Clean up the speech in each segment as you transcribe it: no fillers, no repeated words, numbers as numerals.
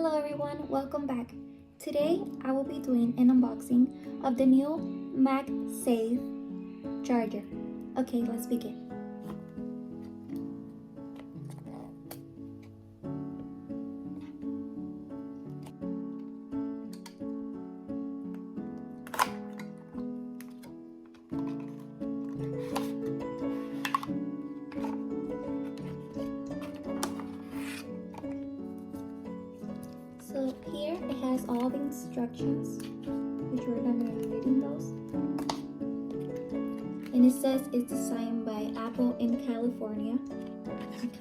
Hello everyone, welcome back. Today I will be doing an unboxing of the new MagSafe charger. Okay, let's begin. So here it has all the instructions, which we're not going to be reading those. And it says it's designed by Apple in California. Okay.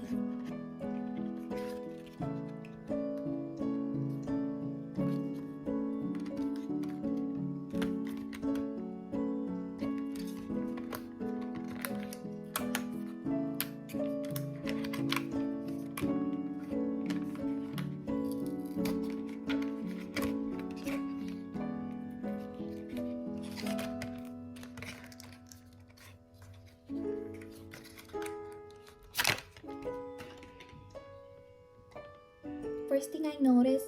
First thing I noticed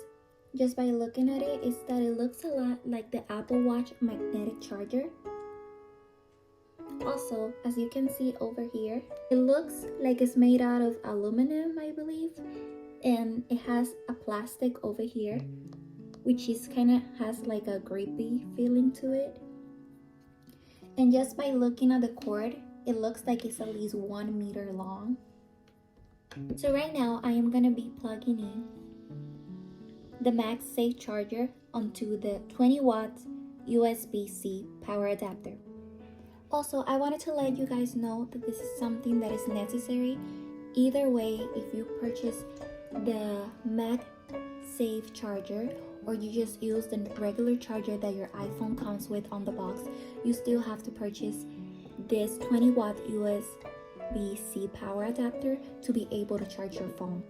just by looking at it is that it looks a lot like the Apple Watch magnetic charger. Also, as you can see over here, it looks like it's made out of aluminum, I believe, and it has a plastic over here, which is kind of has like a grippy feeling to it. And just by looking at the cord, it looks like it's at least 1 meter long. So right now I am gonna be plugging in the MagSafe charger onto the 20 watt USB-C power adapter. Also, I wanted to let you guys know that this is something that is necessary. Either way, if you purchase the MagSafe charger or you just use the regular charger that your iPhone comes with on the box, you still have to purchase this 20 watt USB-C power adapter to be able to charge your phone.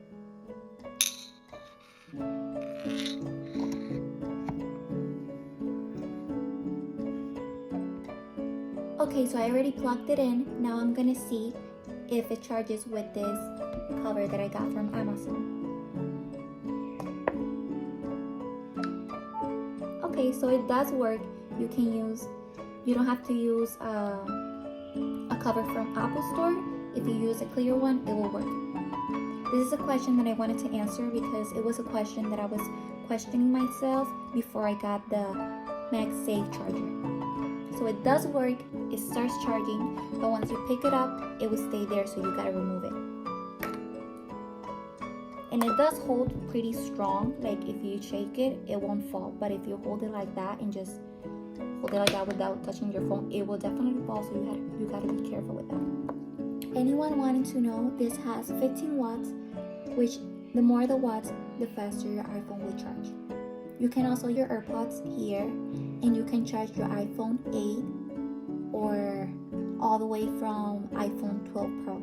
Okay, so I already plugged it in. Now I'm gonna see if it charges with this cover that I got from Amazon. Okay, so it does work. You don't have to use a cover from Apple Store. If you use a clear one, it will work. This is a question that I wanted to answer because it was a question that I was questioning myself before I got the MagSafe charger. So it does work, it starts charging, but once you pick it up, it will stay there, so you gotta remove it. And it does hold pretty strong, like if you shake it, it won't fall. But if you hold it like that and just hold it like that without touching your phone, it will definitely fall, so you gotta be careful with that. Anyone wanting to know, this has 15 watts, which the more the watts, the faster your iPhone will charge. You can also use your AirPods here, and you can charge your iPhone 8 or all the way from iPhone 12 Pro.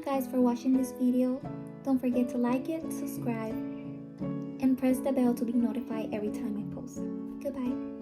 guys for watching this video. Don't forget to like it, subscribe, and press the bell to be notified every time I post. Goodbye.